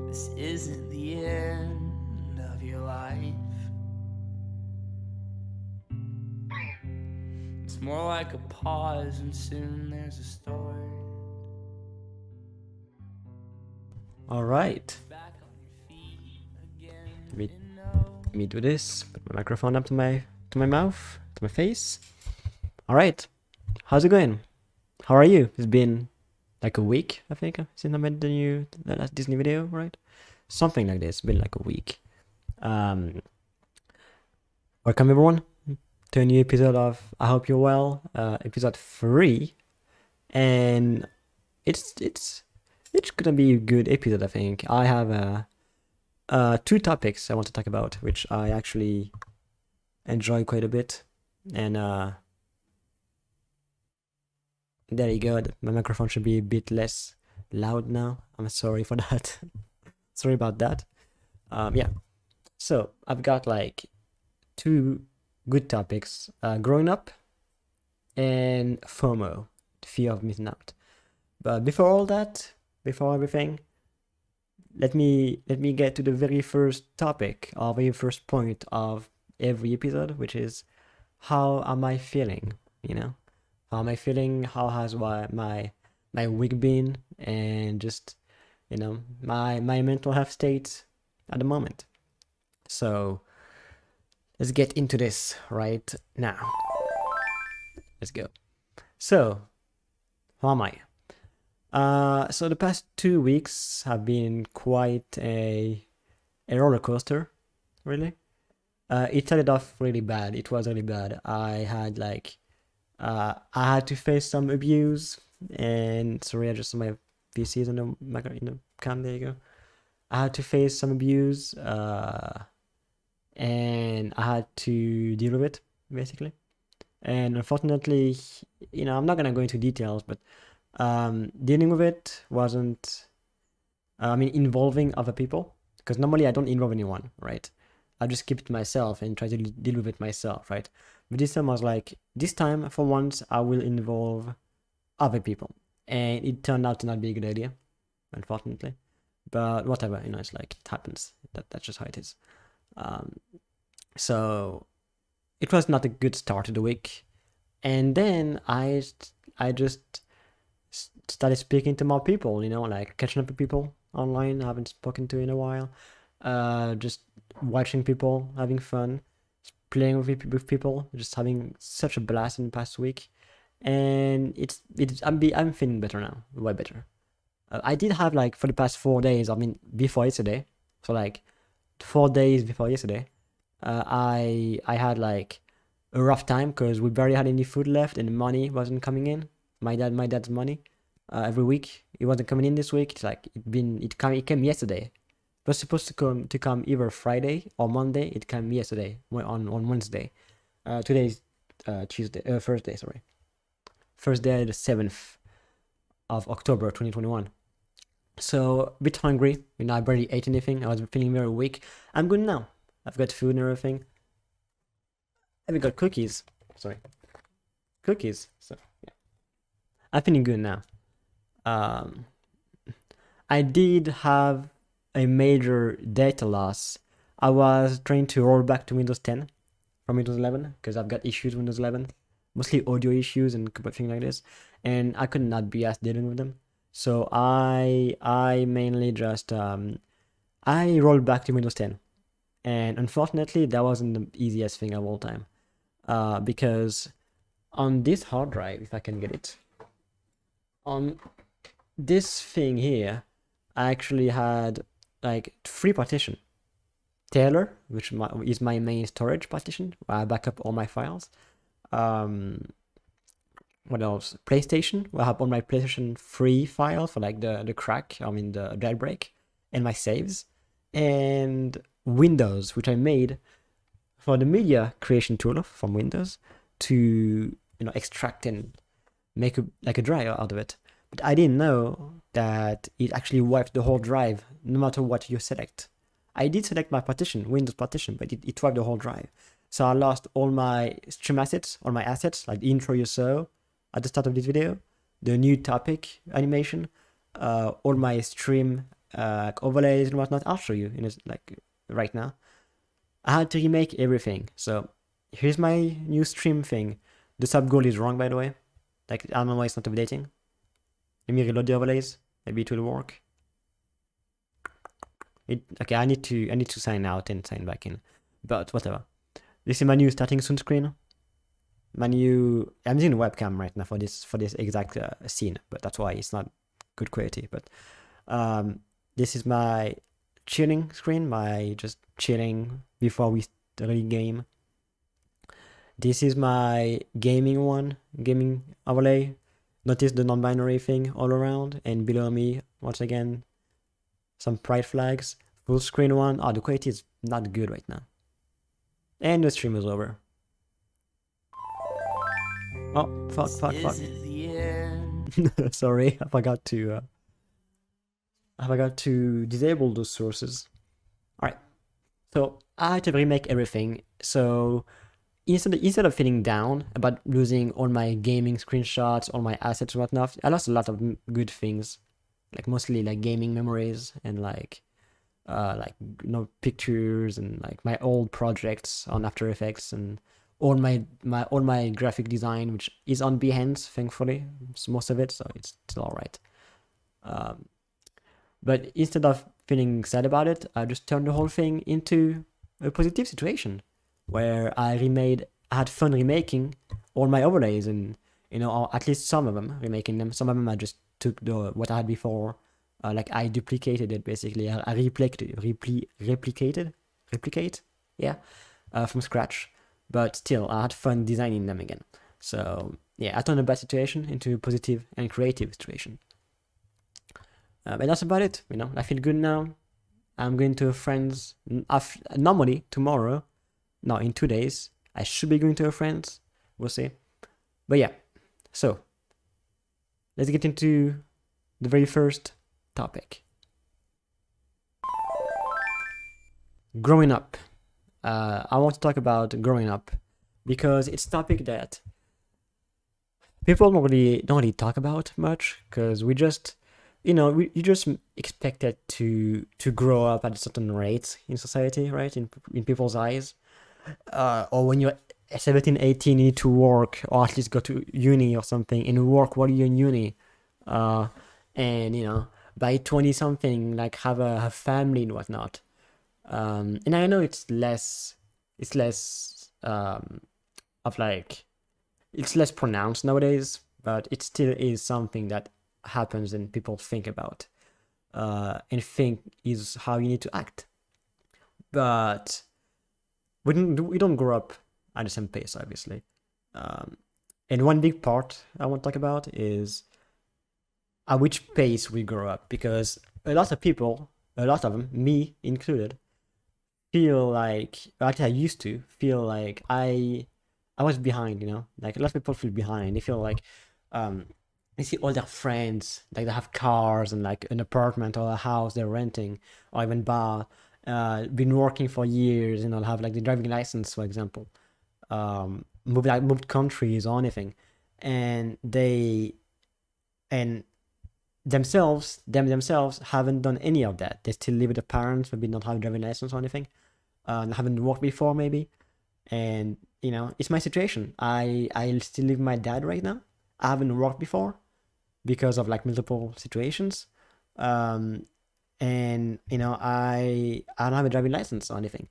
This isn't the end of your life. It's more like a pause, and soon there's a start. All right. Back on your feet again. Let me, And know let me do this. Put my microphone up to my mouth, to my face. All right. How's it going? How are you? It's been like a week, I think, since I made the last Disney video, right? Something like this. It's been like a week. Welcome everyone to a new episode of I Hope You're Well, episode 3, and it's gonna be a good episode. I think I have two topics I want to talk about, which I actually enjoy quite a bit, and there you go. My microphone should be a bit less loud now. I'm sorry for that. Sorry about that. Yeah. So I've got like two good topics: growing up and FOMO, fear of missing out. But before all that, before everything, let me get to the very first topic, or very first point of every episode, which is how am I feeling? You know, how am I feeling? How has my week been? And just, you know, my mental health state at the moment. So let's get into this right now. Let's go. So, how am I? So the past 2 weeks have been quite a roller coaster, really. It started off really bad. It was really bad. I had to face some abuse, and sorry, I just saw my VCs on the cam. There you go. I had to face some abuse, and I had to deal with it, basically. And unfortunately, you know, I'm not gonna go into details, but dealing with it wasn't, involving other people, because normally I don't involve anyone, right? I just keep it to myself and try to deal with it myself, right? But this time I was like, this time for once I will involve other people, and it turned out to not be a good idea, unfortunately. But whatever, you know, it's like it happens. That's just how it is. So it was not a good start to the week, and then I just started speaking to more people, you know, like catching up with people online I haven't spoken to in a while, just watching people, having fun, playing with people, just having such a blast in the past week, and I'm feeling better now, way better. I did have, like, for the past 4 days, before yesterday, so like 4 days before yesterday, I had like a rough time because we barely had any food left and the money wasn't coming in. My dad's money, every week, it wasn't coming in this week. It's like it came yesterday. It was supposed to come either Friday or Monday. It came yesterday, on Wednesday. Today's Tuesday, Thursday, sorry. Thursday, the 7th of October 2021. So a bit hungry, you know, I barely ate anything. I was feeling very weak. I'm good now. I've got food and everything. I even got cookies. Sorry. Cookies. So yeah. I'm feeling good now. I did have a major data loss. I was trying to roll back to Windows 10 from Windows 11 because I've got issues with Windows 11, mostly audio issues and a couple of things like this, and I could not be asked dealing with them. So I mainly just I rolled back to Windows 10, and unfortunately that wasn't the easiest thing of all time, because on this hard drive, if I can get it, on this thing here, I actually had like 3 partitions. Taylor, which is my main storage partition, where I back up all my files. What else? PlayStation, where I have all my PlayStation 3 files for like the jailbreak, and my saves. And Windows, which I made for the media creation tool from Windows to, you know, extract and make a drive out of it. But I didn't know that it actually wiped the whole drive, no matter what you select. I did select my partition, Windows partition, but it wiped the whole drive. So I lost all my stream assets, all my assets, like the intro you saw at the start of this video, the new topic animation, all my stream overlays and whatnot. I'll show you in this, like right now. I had to remake everything. So here's my new stream thing. The sub goal is wrong, by the way. Like, I don't know why it's not updating. Let me reload the overlays. Maybe it will work. Okay, I need to sign out and sign back in. But whatever. This is my new starting soon screen. I'm using a webcam right now for this exact scene, but that's why it's not good quality. But this is my chilling screen, my just chilling before we really game. This is my gaming overlay. Notice the non-binary thing all around, and below me, once again, some pride flags. Full screen one. Oh, the quality is not good right now. And the stream is over. Oh, fuck. Sorry, I forgot to disable those sources. Alright, so I had to remake everything. So instead of feeling down about losing all my gaming screenshots, all my assets and whatnot, I lost a lot of good things, like mostly like gaming memories and like pictures and like my old projects on After Effects and all my graphic design, which is on Behance, thankfully, it's most of it, so it's still alright. But instead of feeling sad about it, I just turned the whole thing into a positive situation where I had fun remaking all my overlays, and or at least some of them, remaking them. Some of them I just took what I had before, like I duplicated it basically. I replicate, yeah, from scratch. But still, I had fun designing them again. So yeah, I turned a bad situation into a positive and creative situation. But that's about it. I feel good now. I'm going to a friend's. Normally tomorrow, no, in 2 days, I should be going to a friend's. We'll see. But yeah, so let's get into the very first topic. Growing up. I want to talk about growing up because it's a topic that people don't really talk about much, because we just you just expected to grow up at a certain rate in society, right? In people's eyes, or when you're 17, 18, you need to work or at least go to uni or something and work while you're in uni, and by 20 something, like have a family and whatnot. And I know it's less it's less pronounced nowadays, but it still is something that happens and people think about, and think is how you need to act. But we don't grow up at the same pace, obviously. And one big part I want to talk about is at which pace we grow up, because a lot of them, me included, feel like, actually I used to feel like I was behind, like a lot of people feel behind. They feel like they see all their friends, like they have cars and like an apartment or a house they're renting, or even been working for years, have like the driving license, for example, moved countries or anything, and themselves haven't done any of that. They still live with their parents, maybe not have a driving license or anything, haven't worked before maybe, and it's my situation. I still live with my dad right now. I haven't worked before because of like multiple situations, and I don't have a driving license or anything,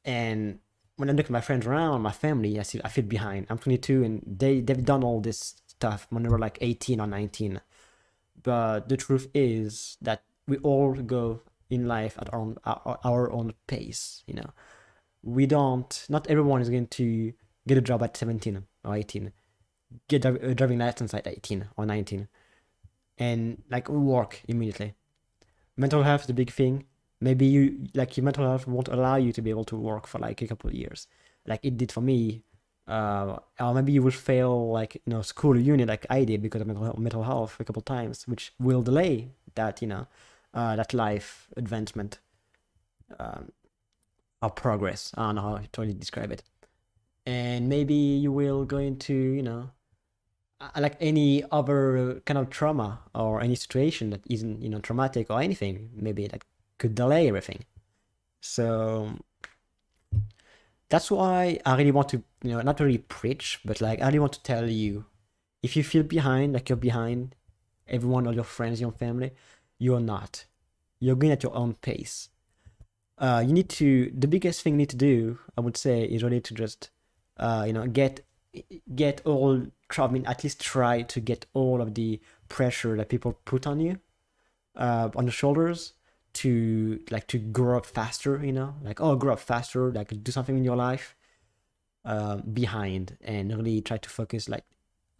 and when I look at my friends around, my family, I feel behind. I'm 22 and they've done all this stuff when they were like 18 or 19. But the truth is that we all go in life at our own pace. Not everyone is going to get a job at 17 or 18, get a driving license at 18 or 19, and like work immediately. Mental health is a big thing. Maybe your mental health won't allow you to be able to work for like a couple of years, like it did for me. Or maybe you will fail like school or uni like I did because of mental health a couple of times, which will delay that that life advancement, or progress. I don't know how to totally describe it. And maybe you will go into like any other kind of trauma or any situation that isn't, you know, traumatic or anything, maybe that could delay everything. So that's why I really want to, you know, not really preach, but like I really want to tell you, if you feel behind, like you're behind everyone, all your friends, your family, you're not. You're going at your own pace. You need to, the biggest thing you need to do, I would say, is really to just, you know, get all, I mean, at least try to get all of the pressure that people put on you, on the shoulders, to like to grow up faster, you know, like, oh, grow up faster, like do something in your life, behind, and really try to focus, like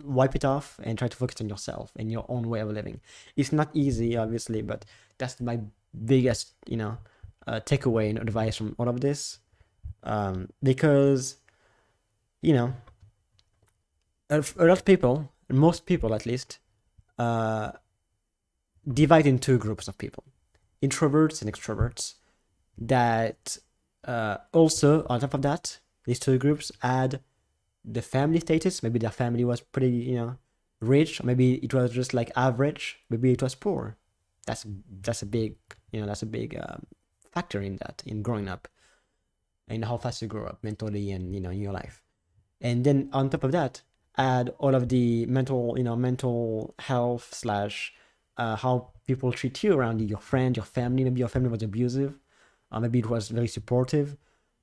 wipe it off and try to focus on yourself and your own way of living. It's not easy, obviously, but that's my biggest, you know, takeaway and advice from all of this, because, you know, a lot of people, most people at least, uh, divide in two groups of people, introverts and extroverts, that, also on top of that, these two groups add the family status. Maybe their family was pretty, you know, rich, or maybe it was just like average, maybe it was poor. That's a big, you know, that's a big, factor in that, in growing up, and how fast you grow up mentally and, you know, in your life. And then on top of that, add all of the mental, you know, mental health slash, how people treat you around you, your friend, your family. Maybe your family was abusive, or maybe it was very supportive.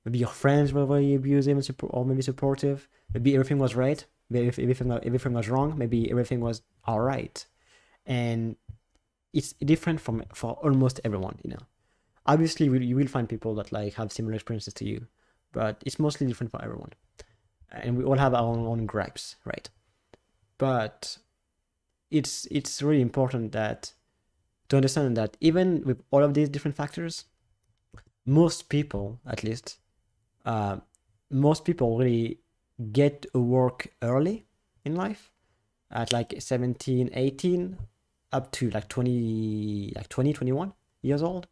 Maybe your friends were very abusive and or maybe supportive. Maybe everything was right. Maybe if everything was wrong. Maybe everything was all right. And it's different from for almost everyone, you know. Obviously, you will find people that like have similar experiences to you, but it's mostly different for everyone. And we all have our own gripes, right? But it's really important that to understand that even with all of these different factors, most people, at least, uh, most people really get a work early in life, at like 17, 18, up to like 20, like 20, 21 years old.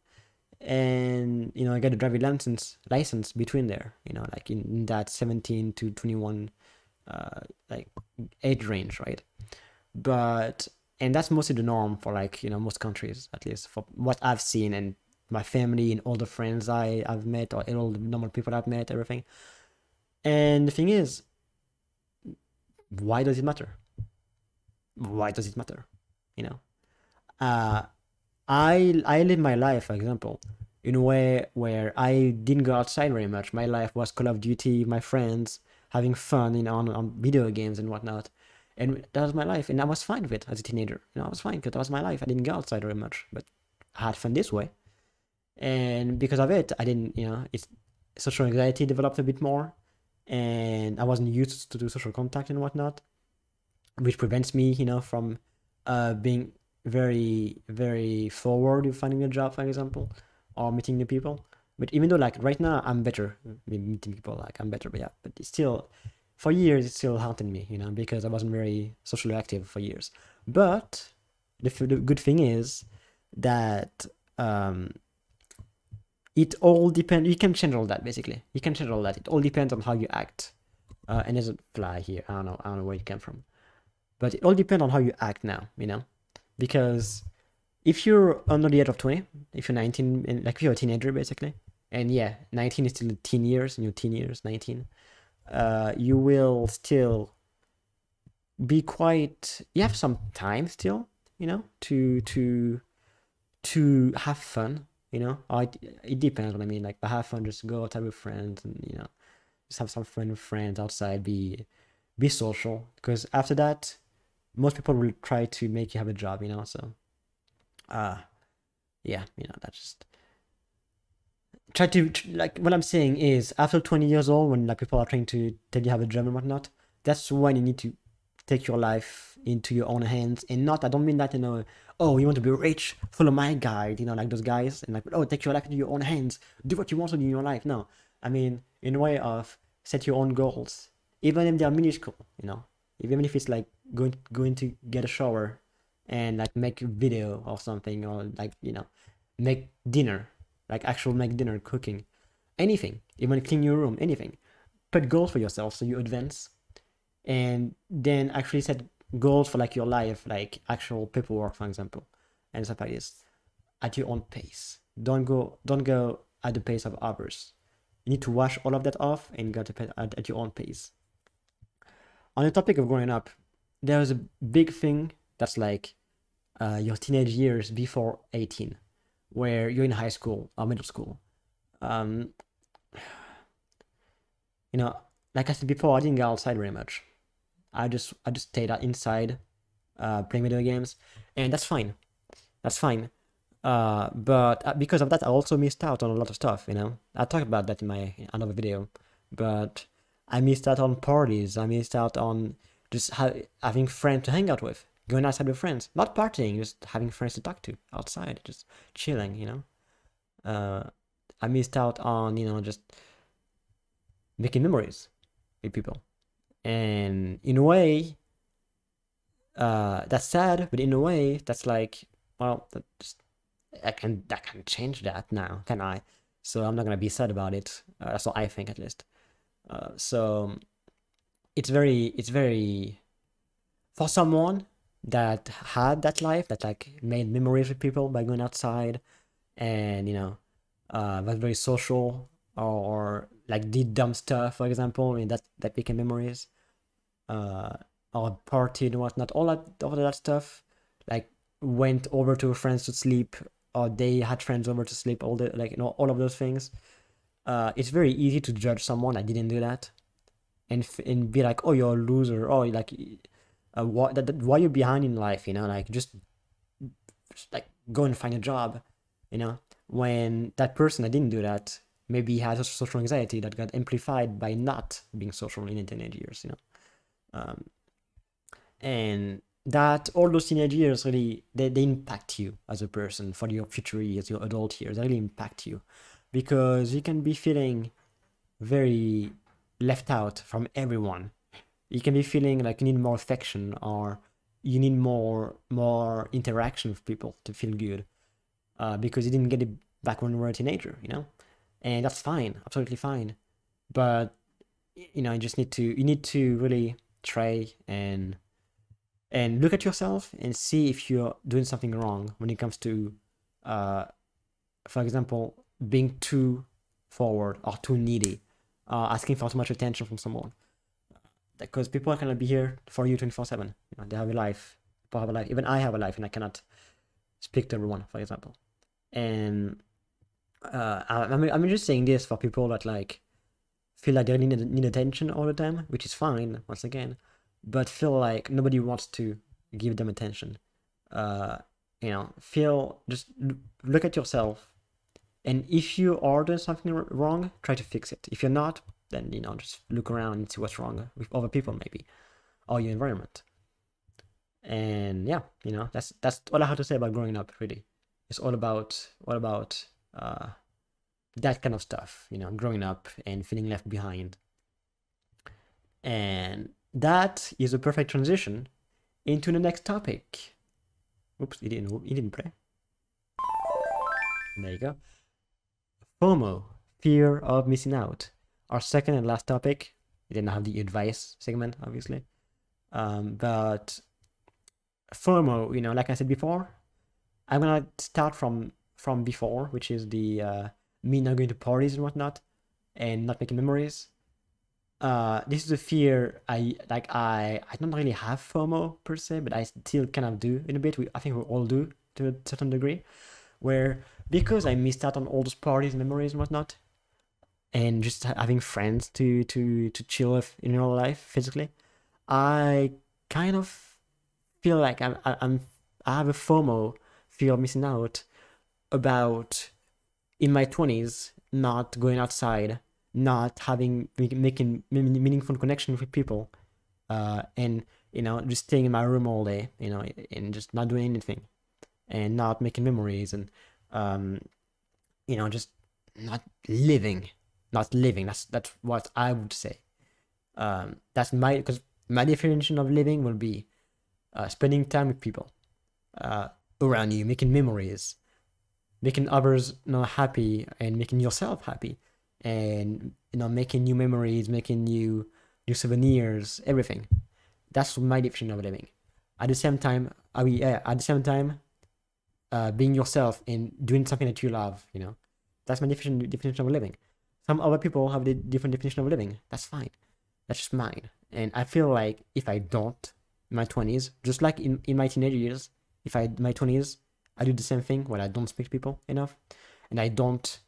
And, you know, I get a driving license between there, you know, like in that 17 to 21, like age range, right? But, and that's mostly the norm for, like, you know, most countries, at least for what I've seen, and my family and all the friends I've met, or all the normal people I've met, everything. And the thing is, why does it matter? Why does it matter? You know, uh, I live my life, for example, in a way where I didn't go outside very much. My life was Call of Duty, my friends, having fun, you know, on video games and whatnot. And that was my life, and I was fine with it as a teenager. You know, I was fine because that was my life. I didn't go outside very much, but I had fun this way. And because of it, I didn't, you know, it's social anxiety developed a bit more, and I wasn't used to do social contact and whatnot, which prevents me, you know, from, being very, very forward with finding a job, for example, or meeting new people. But even though, like, right now I'm better with meeting people, like I'm better, but yeah, but it's still, for years it still haunted me, you know, because I wasn't very socially active for years. But the good thing is that, it all depends. You can change all that, basically. You can change all that. It all depends on how you act. And there's a fly here. I don't know where it came from. But it all depends on how you act now, you know? Because if you're under the age of 20, if you're 19, and like if you're a teenager, basically, and yeah, 19 is still teen years, in your teen years, 19, you will still be quite, you have some time still, you know, to have fun, you know. Or it depends what I mean. Like, but have fun, just go outside with friends, and, you know, just have some fun with friends outside, be social. Because after that, most people will try to make you have a job, you know. So, uh, yeah, you know, that's just try to, like, what I'm saying is, after 20 years old, when like people are trying to tell you have a job and whatnot, that's when you need to take your life into your own hands. And not, I don't mean that, you know, oh, you want to be rich, follow my guide, you know, like those guys, and like, oh, take your life into your own hands, do what you want to do in your life. No, I mean, in a way of set your own goals, even if they're minuscule, you know, even if it's like going to get a shower and like make a video or something, or like, you know, make dinner, like actual make dinner, cooking, anything, even clean your room, anything. Put goals for yourself so you advance, and then actually set goals for like your life, like actual paperwork, for example, and stuff like this, at your own pace. Don't go at the pace of others. You need to wash all of that off and go to at your own pace. On the topic of growing up, there's a big thing that's like your teenage years before 18, where you're in high school or middle school. Um, you know, like I said before, I didn't go outside very much. I just stayed inside, playing video games, and that's fine. That's fine. But because of that, I also missed out on a lot of stuff. I talked about that in my another video, but I missed out on parties. I missed out on just having friends to hang out with, going outside with friends, not partying, just having friends to talk to outside, just chilling. I missed out on just making memories with people, and in a way, that's sad, but in a way, that's like, well, I can change that now, can I? So I'm not gonna be sad about it. That's what I think, at least. So it's very for someone that had that life, that like made memories with people by going outside, and was very social, or like did dumb stuff, for example. I mean, that became memories. Uh, or partied and whatnot. All of that stuff, like went over to friends to sleep, or they had friends over to sleep. All the like all of those things. It's very easy to judge someone that didn't do that, and be like, oh, you're a loser. Oh, like, why you're behind in life? Like just like go and find a job. When that person that didn't do that maybe has a social anxiety that got amplified by not being social in the teenage years. Um, and that all those teenage years really they impact you as a person for your future years, your adult years. They really impact you, because you can be feeling very left out from everyone. You can be feeling like you need more affection, or you need more interaction with people to feel good, because you didn't get it back when you were a teenager. And that's fine, absolutely fine. But you need to really try and look at yourself and see if you're doing something wrong when it comes to, uh, for example, being too forward or too needy, asking for too much attention from someone. Because people are gonna be here for you 24/7. They have a life. People have a life. Even I have a life, and I cannot speak to everyone, for example. And I'm just saying this for people that like feel like they need attention all the time, which is fine, once again, but feel like nobody wants to give them attention. Uh, just look at yourself, and if you are doing something wrong, try to fix it. If you're not, then just look around and see what's wrong with other people, maybe, or your environment. And yeah, that's all I have to say about growing up. Really, it's all about that kind of stuff. Growing up and feeling left behind. And that is a perfect transition into the next topic. Oops, he didn't play. There you go. FOMO, fear of missing out. Our second and last topic. We didn't have the advice segment, obviously. But FOMO, like I said before, I'm gonna start from before, which is the me not going to parties and whatnot, and not making memories. This is a fear I don't really have FOMO per se, but I still kind of do in a bit. I think we all do to a certain degree, where because I missed out on all those parties, memories, and whatnot, and just having friends to chill with in real life physically, I kind of feel like I have a FOMO, fear of missing out, about in my 20s not going outside, not making meaningful connection with people, and just staying in my room all day, and just not doing anything, and not making memories, and just not living. That's what I would say. That's because my definition of living will be spending time with people around you, making memories, making others happy, and making yourself happy, and making new memories, making new souvenirs, everything. That's my definition of living. at the same time, being yourself and doing something that you love. That's my definition of living. Some other people have a different definition of living. That's fine. That's just mine. And I feel like if I don't in my 20s, just like in my teenage years, my 20s, I do the same thing when I don't speak to people enough, and I don't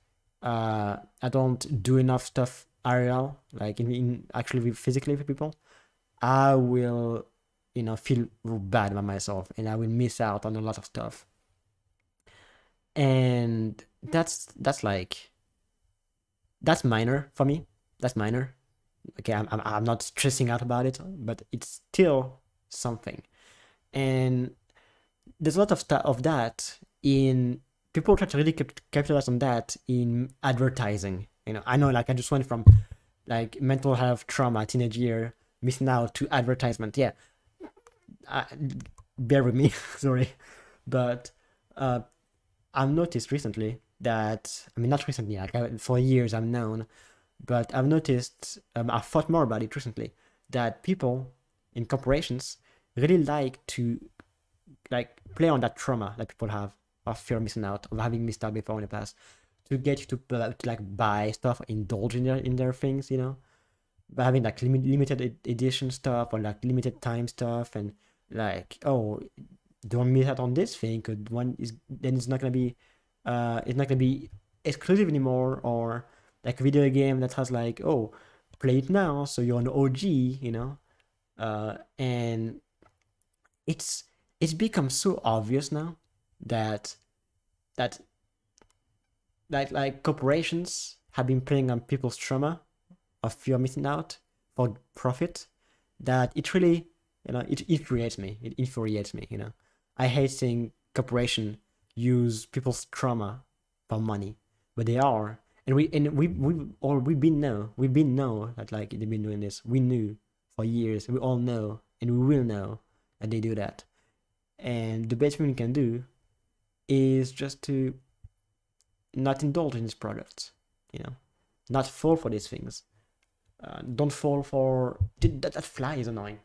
do enough stuff IRL, like in actually physically with people, I will, feel bad about myself, and I will miss out on a lot of stuff. And that's minor for me. That's minor. Okay, I'm not stressing out about it, but it's still something. And there's a lot of stuff of that in people try to really capitalize on that in advertising. I know, like, I just went from like mental health trauma teenage year missing out to advertisement. Yeah, bear with me, sorry, but I've noticed recently that, I mean, not recently, like for years I've known, but I've noticed, I've thought more about it recently, that people in corporations really like to like play on that trauma that people have of fear of missing out, of having missed out before in the past, to get you to like buy stuff, indulge in their things, by having like limited edition stuff or like limited time stuff, and like, oh, don't miss out on this thing, because then it's not gonna be exclusive anymore, or like a video game that has like, oh, play it now so you're an OG, and it's become so obvious now that like corporations have been playing on people's trauma of fear of missing out for profit, that it really, it infuriates me. I hate seeing corporation use people's trauma for money, but they are, and we've been know that like they've been doing this. We knew for years. We all know, and we will know that they do that. And the best thing we can do is just to not indulge in these products, not fall for these things. Don't fall for that fly is annoying.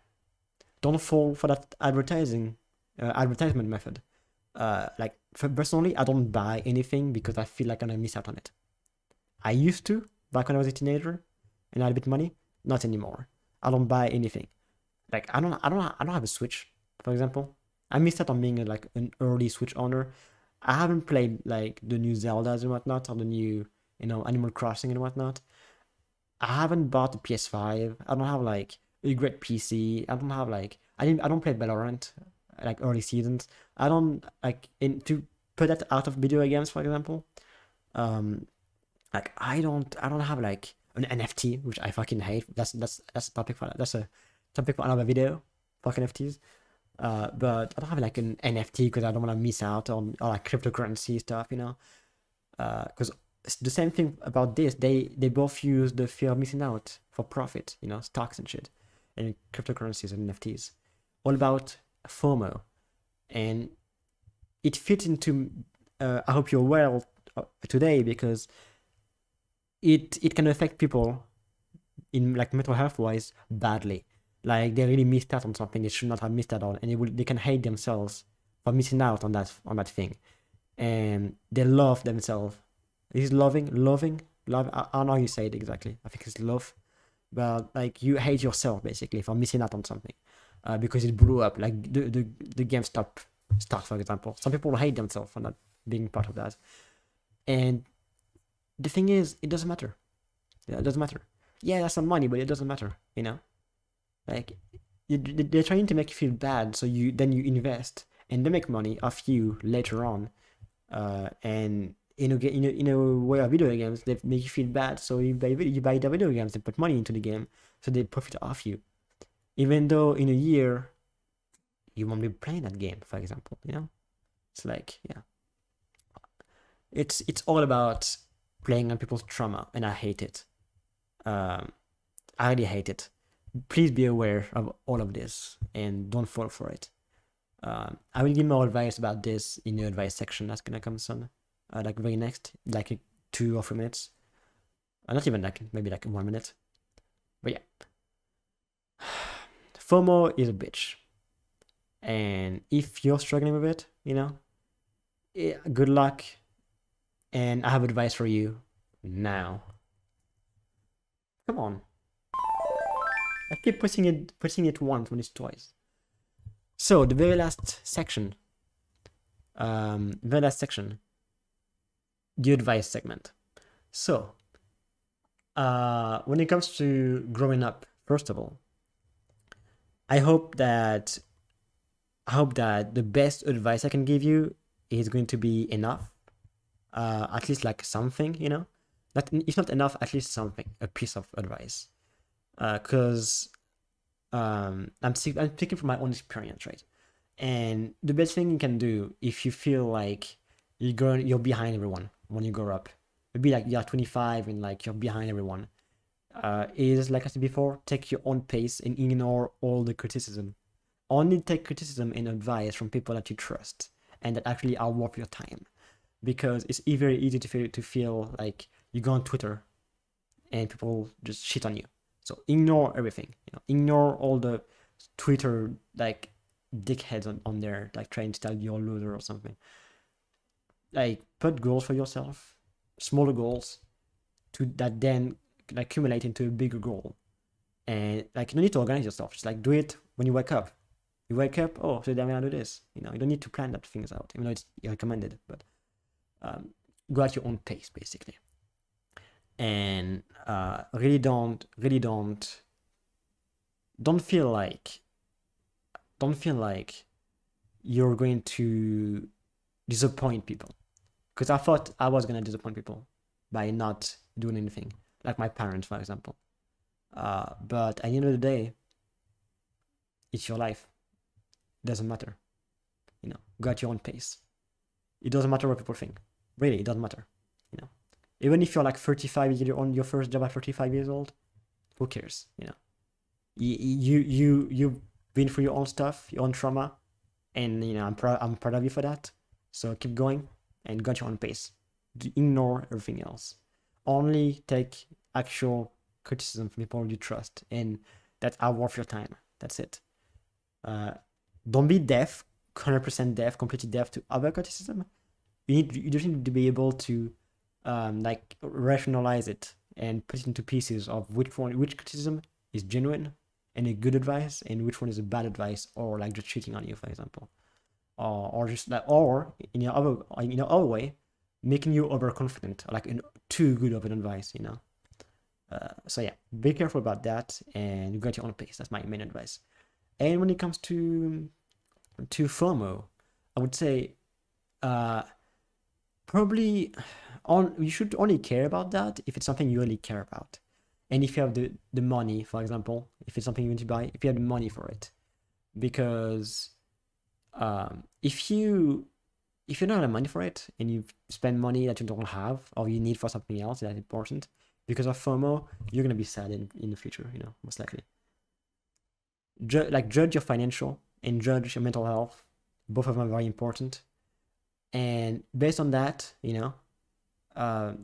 Don't fall for that advertisement method. Like, personally, I don't buy anything because I feel like I'm gonna miss out on it. I used to back when I was a teenager and I had a bit of money. Not anymore. I don't buy anything. Like, I don't have a Switch, for example. I missed out on being like an early Switch owner. I haven't played like the new Zeldas and whatnot, or the new, Animal Crossing and whatnot. I haven't bought the PS5. I don't have like a great PC. I don't have like, I don't play Valorant like early seasons. I don't like, to put that out of video games, for example. Like, I don't have like an NFT, which I fucking hate. That's a topic for another video. Fuck NFTs. But I don't have like an NFT because I don't want to miss out on like cryptocurrency stuff, because the same thing about this. They both use the fear of missing out for profit, stocks and shit, and cryptocurrencies and NFTs, all about FOMO, and it fits into. I hope you're well today, because it can affect people in like mental health wise badly. Like, they really missed out on something they should not have missed out on, and they can hate themselves for missing out on that thing, and they love themselves. Is loving? I don't know how you say it exactly. I think it's love, but like, you hate yourself basically for missing out on something, because it blew up. Like the GameStop stock, for example. Some people hate themselves for not being part of that, and the thing is, it doesn't matter. Yeah, it doesn't matter. Yeah, that's some money, but it doesn't matter. Like, they're trying to make you feel bad, so then you invest, and they make money off you later on. And in a way of video games, they make you feel bad, so you buy the video games, they put money into the game, so they profit off you. Even though in a year, you won't be playing that game, for example. It's like, yeah, it's all about playing on people's trauma, and I hate it. I really hate it. Please be aware of all of this and don't fall for it. I will give more advice about this in the advice section that's gonna come soon, like very next, like 2 or 3 minutes. Not even like, maybe like 1 minute. But yeah, FOMO is a bitch. And if you're struggling with it, good luck. And I have advice for you now. Come on. I keep pushing it once when it's twice. So the very last section. The advice segment. So, when it comes to growing up, first of all, I hope that the best advice I can give you is going to be enough. At least like something, Not if not enough, at least something, a piece of advice. Because I'm speaking from my own experience, right? And the best thing you can do if you feel like you're behind everyone when you grow up, maybe like you're 25 and like you're behind everyone, is, like I said before, take your own pace and ignore all the criticism. Only take criticism and advice from people that you trust and that actually are worth your time. Because it's very easy to feel like you go on Twitter and people just shit on you. So ignore everything. Ignore all the Twitter like dickheads on there, like trying to tell you you're a loser or something. Like, put goals for yourself, smaller goals, that then like accumulate into a bigger goal. And like, you don't need to organize yourself. Just like do it when you wake up. You wake up, oh, today I'm gonna do this. You don't need to plan that things out, even though it's recommended. But go at your own pace, basically. And really don't feel like you're going to disappoint people. Because I thought I was gonna disappoint people by not doing anything, like my parents, for example. But at the end of the day, it's your life. It doesn't matter. Go at your own pace. It doesn't matter what people think. Really, it doesn't matter. Even if you're like 35 years on your first job at 35 years old, who cares? You've been through your own stuff, your own trauma, and I'm proud of you for that. So keep going and go at your own pace. Ignore everything else. Only take actual criticism from people you trust and that are worth your time. That's it. Don't be deaf, 100% deaf, completely deaf to other criticism. You just need to be able to like rationalize it and put it into pieces of which criticism is genuine and a good advice and which one is a bad advice or like just cheating on you, for example, or just like, or in your other way, making you overconfident, or like too good of an advice. So yeah, be careful about that and you got your own pace. That's my main advice. And when it comes to FOMO, I would say probably you should only care about that if it's something you really care about. And if you have the money, for example, if it's something you want to buy, if you have the money for it. Because if you don't have money for it and you spend money that you don't have or you need for something else that's important, because of FOMO, you're gonna be sad in the future, most likely. Judge your financial and judge your mental health. Both of them are very important. And based on that,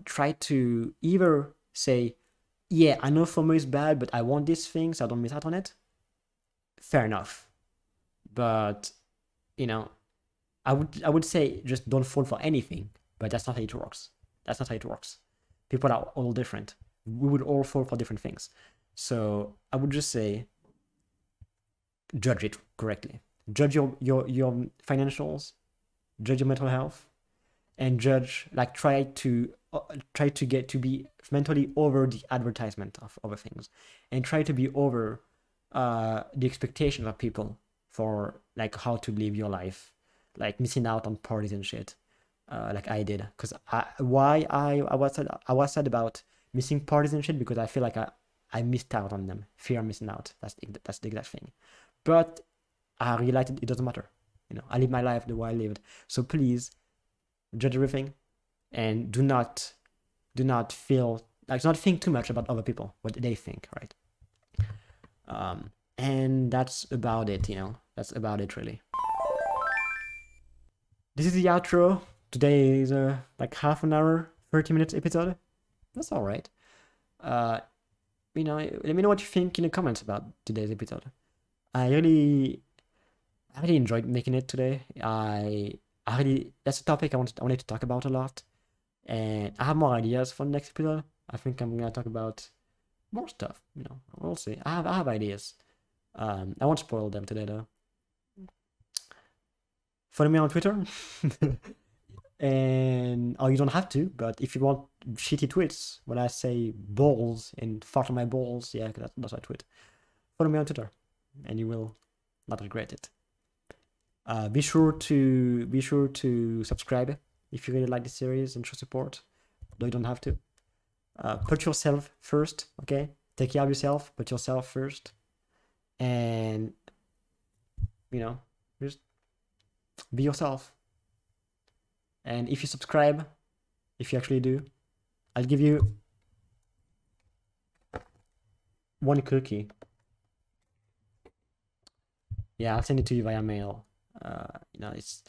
try to either say, yeah, I know FOMO is bad, but I want this thing, so I don't miss out on it. Fair enough. But, I would say just don't fall for anything, but that's not how it works. That's not how it works. People are all different. We would all fall for different things. So I would just say, judge it correctly. Judge your financials, judge your mental health, and judge, like, try to get to be mentally over the advertisement of other things, and try to be over the expectations of people for like how to live your life, like missing out on parties and shit, like I did. Because I was sad about missing parties and shit, because I feel like I missed out on them. Fear of missing out. That's the exact thing. But I realized it doesn't matter. I live my life the way I lived. So please judge everything, and do not feel like, not think too much about other people, what they think, right? And that's about it. That's about it, really. This is the outro. Today is like half an hour, 30 minutes episode. That's all right. Let me know what you think in the comments about today's episode. I I really enjoyed making it today. I really, that's a topic I wanted to talk about a lot, and I have more ideas for the next episode. I think I'm gonna talk about more stuff. You know, we'll see. I have ideas. I won't spoil them today though. Follow me on Twitter. And you don't have to, but if you want shitty tweets when I say balls and fart on my balls, yeah, that's what I tweet. Follow me on Twitter, and you will not regret it. Be sure to subscribe if you really like the series and show support. Though you don't have to. Put yourself first, okay? Take care of yourself. Put yourself first, and you know, just be yourself. And if you subscribe, if you actually do, I'll give you one cookie. Yeah, I'll send it to you via mail. You know, it's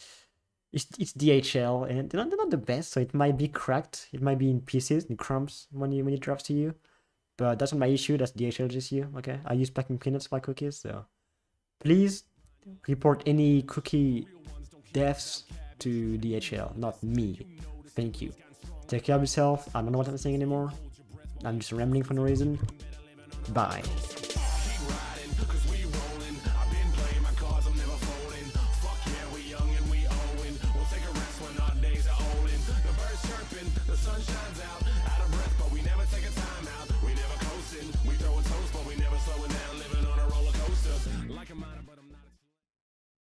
DHL, and they're not the best, so it might be cracked. It might be in pieces, in crumbs when it drops to you. But that's not my issue. That's DHL's issue. Okay, I use packing peanuts for my cookies, so please report any cookie deaths to DHL, not me. Thank you. Take care of yourself. I don't know what I'm saying anymore. I'm just rambling for no reason. Bye.